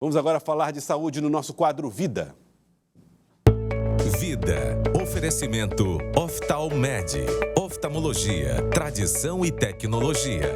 Vamos agora falar de saúde no nosso quadro Vida. Vida. Oferecimento Oftalmed. Oftalmologia, tradição e tecnologia.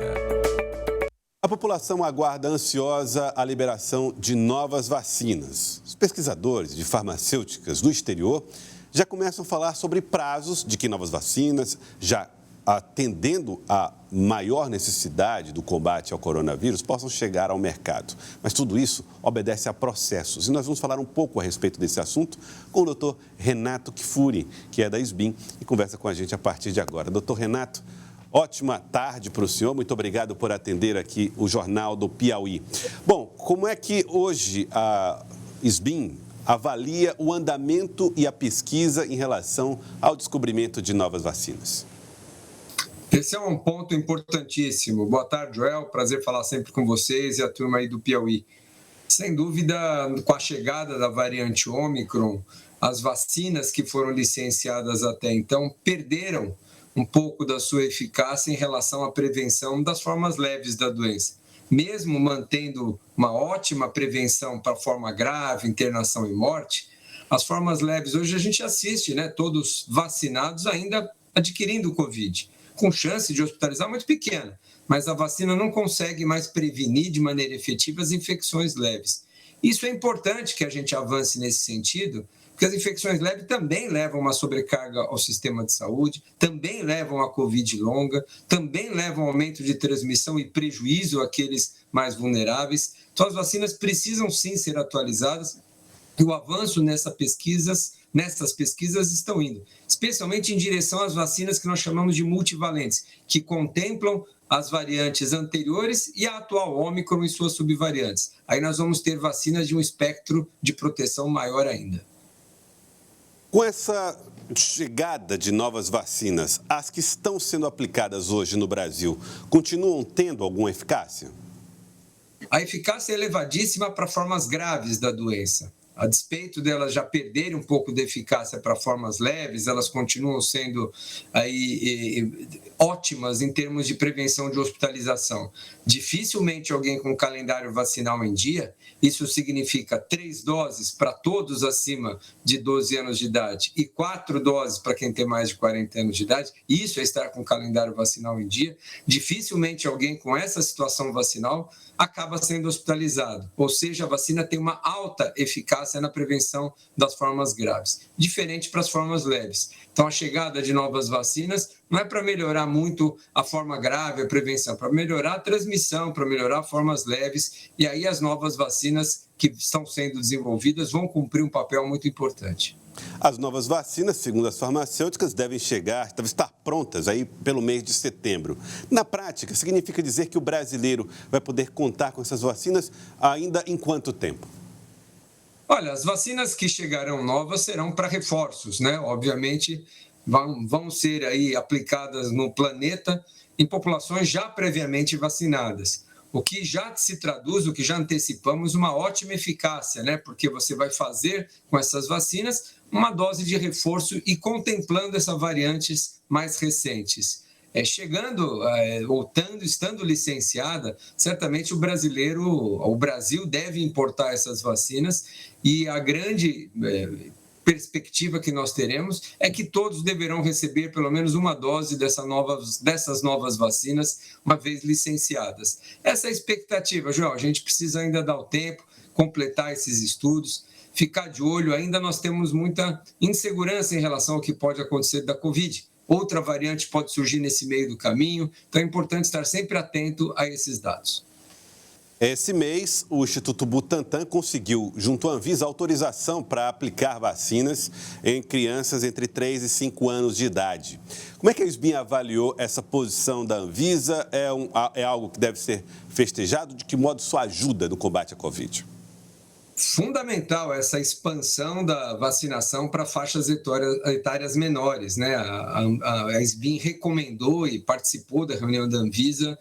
A população aguarda ansiosa a liberação de novas vacinas. Os pesquisadores de farmacêuticas do exterior já começam a falar sobre prazos de que novas vacinas, já atendendo à maior necessidade do combate ao coronavírus, possam chegar ao mercado. Mas tudo isso obedece a processos. E nós vamos falar um pouco a respeito desse assunto com o Dr. Renato Kfouri, que é da SBIM, e conversa com a gente a partir de agora. Dr. Renato, ótima tarde para o senhor. Muito obrigado por atender aqui o Jornal do Piauí. Bom, como é que hoje a SBIM avalia o andamento e a pesquisa em relação ao descobrimento de novas vacinas? Esse é um ponto importantíssimo. Boa tarde, Joel. Prazer falar sempre com vocês e a turma aí do Piauí. Sem dúvida, com a chegada da variante Ômicron, as vacinas que foram licenciadas até então perderam um pouco da sua eficácia em relação à prevenção das formas leves da doença. Mesmo mantendo uma ótima prevenção para a forma grave, internação e morte, as formas leves, hoje a gente assiste, né, todos vacinados ainda adquirindo o Covid, com chance de hospitalizar muito pequena, mas a vacina não consegue mais prevenir de maneira efetiva as infecções leves. Isso é importante que a gente avance nesse sentido, porque as infecções leves também levam uma sobrecarga ao sistema de saúde, também levam a Covid longa, também levam aumento de transmissão e prejuízo àqueles mais vulneráveis. Então, as vacinas precisam sim ser atualizadas e o avanço nessas pesquisas estão indo, especialmente em direção às vacinas que nós chamamos de multivalentes, que contemplam as variantes anteriores e a atual Ômicron e suas subvariantes. Aí nós vamos ter vacinas de um espectro de proteção maior ainda. Com essa chegada de novas vacinas, as que estão sendo aplicadas hoje no Brasil continuam tendo alguma eficácia? A eficácia é elevadíssima para formas graves da doença. A despeito delas já perderem um pouco de eficácia para formas leves, elas continuam sendo ótimas em termos de prevenção de hospitalização. Dificilmente alguém com calendário vacinal em dia, isso significa 3 doses para todos acima de 12 anos de idade e 4 doses para quem tem mais de 40 anos de idade, isso é estar com calendário vacinal em dia. Dificilmente alguém com essa situação vacinal acaba sendo hospitalizado, ou seja, a vacina tem uma alta eficácia na prevenção das formas graves, diferente para as formas leves. Então, a chegada de novas vacinas não é para melhorar muito a forma grave, a prevenção, para melhorar a transmissão, para melhorar formas leves, e aí as novas vacinas que estão sendo desenvolvidas vão cumprir um papel muito importante. As novas vacinas, segundo as farmacêuticas, devem estar prontas aí pelo mês de setembro. Na prática, significa dizer que o brasileiro vai poder contar com essas vacinas ainda em quanto tempo? Olha, as vacinas que chegarão novas serão para reforços, né? Obviamente, vão ser aí aplicadas no planeta em populações já previamente vacinadas. O que já se traduz, o que já antecipamos, uma ótima eficácia, né? Porque você vai fazer com essas vacinas uma dose de reforço e contemplando essas variantes mais recentes. Estando licenciada, certamente o Brasil deve importar essas vacinas e a grande perspectiva que nós teremos é que todos deverão receber pelo menos uma dose dessas novas vacinas, uma vez licenciadas. Essa é a expectativa, Joel. A gente precisa ainda dar o tempo, completar esses estudos, ficar de olho. Ainda nós temos muita insegurança em relação ao que pode acontecer da Covid. Outra variante pode surgir nesse meio do caminho, então é importante estar sempre atento a esses dados. Esse mês, o Instituto Butantan conseguiu, junto à Anvisa, autorização para aplicar vacinas em crianças entre 3 e 5 anos de idade. Como é que a SBIM avaliou essa posição da Anvisa? É algo que deve ser festejado? De que modo isso ajuda no combate à Covid? Fundamental essa expansão da vacinação para faixas etárias menores, né? A SBIM recomendou e participou da reunião da Anvisa,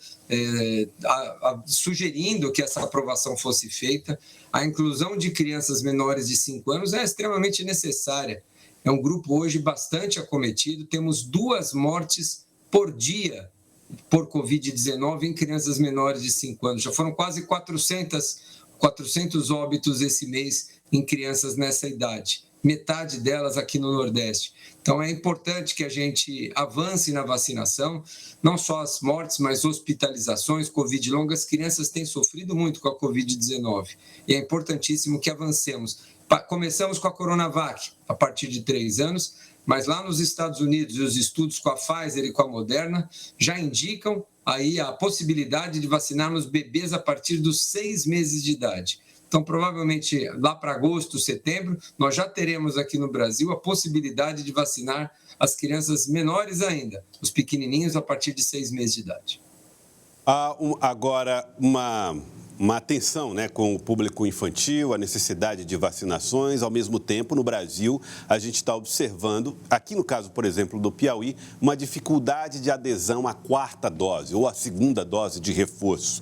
sugerindo que essa aprovação fosse feita. A inclusão de crianças menores de 5 anos é extremamente necessária. É um grupo hoje bastante acometido, temos 2 mortes por dia por Covid-19 em crianças menores de 5 anos. Já foram quase 400 400 óbitos esse mês em crianças nessa idade, metade delas aqui no Nordeste. Então, é importante que a gente avance na vacinação, não só as mortes, mas hospitalizações, Covid longa. As crianças têm sofrido muito com a Covid-19 e é importantíssimo que avancemos. Começamos com a Coronavac, a partir de 3 anos, mas lá nos Estados Unidos, os estudos com a Pfizer e com a Moderna já indicam aí a possibilidade de vacinarmos bebês a partir dos 6 meses de idade. Então, provavelmente, lá para agosto, setembro, nós já teremos aqui no Brasil a possibilidade de vacinar as crianças menores ainda, os pequenininhos a partir de 6 meses de idade. Há agora uma atenção, né, com o público infantil, a necessidade de vacinações. Ao mesmo tempo, no Brasil, a gente está observando, aqui no caso, por exemplo, do Piauí, uma dificuldade de adesão à 4ª dose ou à 2ª dose de reforço.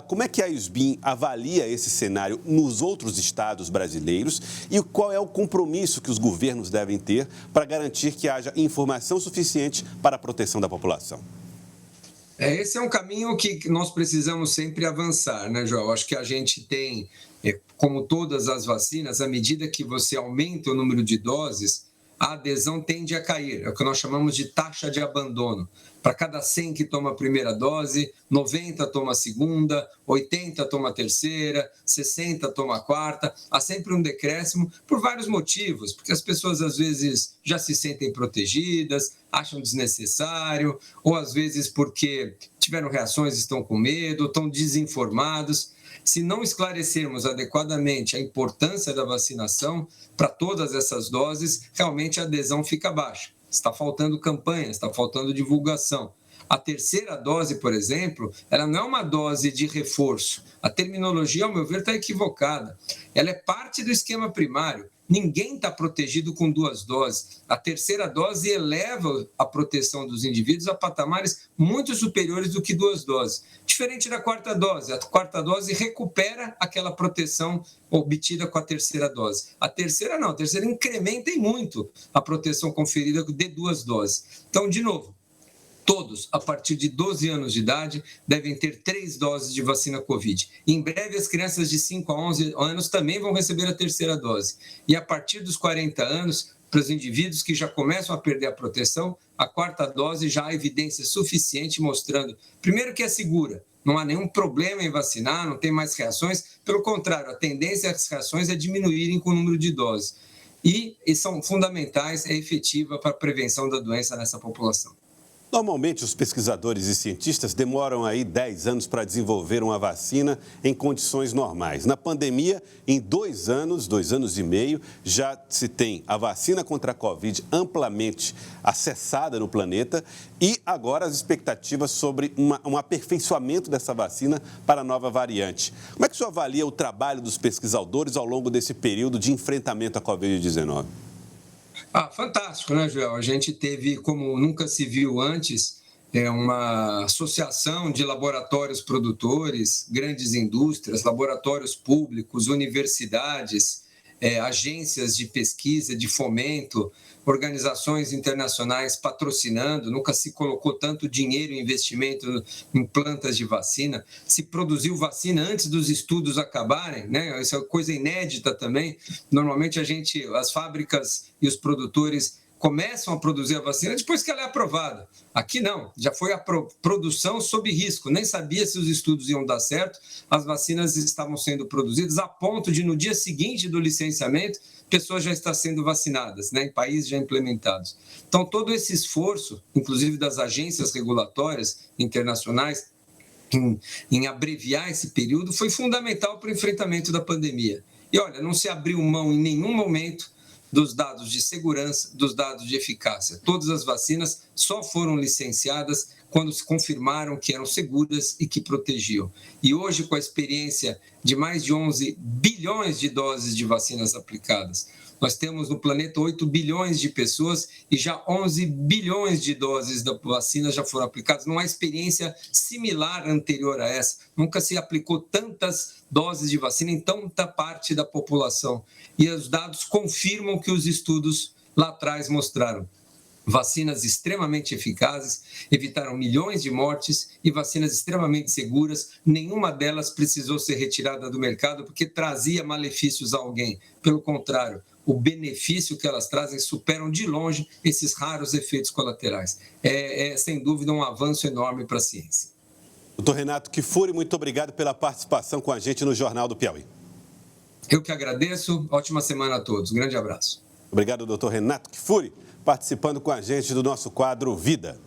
Como é que a ISBIM avalia esse cenário nos outros estados brasileiros e qual é o compromisso que os governos devem ter para garantir que haja informação suficiente para a proteção da população? Esse é um caminho que nós precisamos sempre avançar, né, João? Acho que a gente tem, como todas as vacinas, à medida que você aumenta o número de doses, a adesão tende a cair. É o que nós chamamos de taxa de abandono. Para cada 100 que toma a primeira dose, 90 toma a segunda, 80 toma a terceira, 60 toma a quarta. Há sempre um decréscimo por vários motivos, porque as pessoas às vezes já se sentem protegidas, acham desnecessário, ou às vezes porque tiveram reações, estão com medo, estão desinformados. Se não esclarecermos adequadamente a importância da vacinação para todas essas doses, realmente a adesão fica baixa. Está faltando campanha, está faltando divulgação. A terceira dose, por exemplo, ela não é uma dose de reforço. A terminologia, ao meu ver, está equivocada. Ela é parte do esquema primário. Ninguém está protegido com 2 doses. A terceira dose eleva a proteção dos indivíduos a patamares muito superiores do que 2 doses. Diferente da 4ª dose. A 4ª dose recupera aquela proteção obtida com a terceira dose. A terceira não. A terceira incrementa em muito a proteção conferida de 2 doses. Então, de novo, todos, a partir de 12 anos de idade, devem ter 3 doses de vacina Covid. Em breve, as crianças de 5 a 11 anos também vão receber a terceira dose. E a partir dos 40 anos, para os indivíduos que já começam a perder a proteção, a 4ª dose já há evidência suficiente mostrando, primeiro, que é segura. Não há nenhum problema em vacinar, não tem mais reações. Pelo contrário, a tendência às reações é diminuírem com o número de doses. E são fundamentais, é efetiva para a prevenção da doença nessa população. Normalmente, os pesquisadores e cientistas demoram aí 10 anos para desenvolver uma vacina em condições normais. Na pandemia, em 2 anos, 2 anos e meio, já se tem a vacina contra a Covid amplamente acessada no planeta e agora as expectativas sobre um aperfeiçoamento dessa vacina para a nova variante. Como é que o senhor avalia o trabalho dos pesquisadores ao longo desse período de enfrentamento à Covid-19? Fantástico, né, Joel? A gente teve, como nunca se viu antes, uma associação de laboratórios produtores, grandes indústrias, laboratórios públicos, universidades, agências de pesquisa, de fomento, organizações internacionais patrocinando. Nunca se colocou tanto dinheiro e investimento em plantas de vacina. Se produziu vacina antes dos estudos acabarem, né? Isso é coisa inédita também. Normalmente as fábricas e os produtores começam a produzir a vacina depois que ela é aprovada. Aqui não, já foi a produção sob risco, nem sabia se os estudos iam dar certo, as vacinas estavam sendo produzidas a ponto de, no dia seguinte do licenciamento, pessoas já estão sendo vacinadas, né, em países já implementados. Então, todo esse esforço, inclusive das agências regulatórias internacionais, em abreviar esse período, foi fundamental para o enfrentamento da pandemia. E, olha, não se abriu mão em nenhum momento dos dados de segurança, dos dados de eficácia. Todas as vacinas só foram licenciadas quando se confirmaram que eram seguras e que protegiam. E hoje, com a experiência de mais de 11 bilhões de doses de vacinas aplicadas, nós temos no planeta 8 bilhões de pessoas e já 11 bilhões de doses da vacina já foram aplicadas. Não há experiência similar anterior a essa. Nunca se aplicou tantas doses de vacina em tanta parte da população. E os dados confirmam que os estudos lá atrás mostraram. vacinas extremamente eficazes, evitaram milhões de mortes e vacinas extremamente seguras. Nenhuma delas precisou ser retirada do mercado porque trazia malefícios a alguém. Pelo contrário, o benefício que elas trazem superam de longe esses raros efeitos colaterais. É sem dúvida, um avanço enorme para a ciência. Doutor Renato Kfouri, muito obrigado pela participação com a gente no Jornal do Piauí. Eu que agradeço. Ótima semana a todos. Grande abraço. Obrigado, doutor Renato Kfouri, participando com a gente do nosso quadro Vida.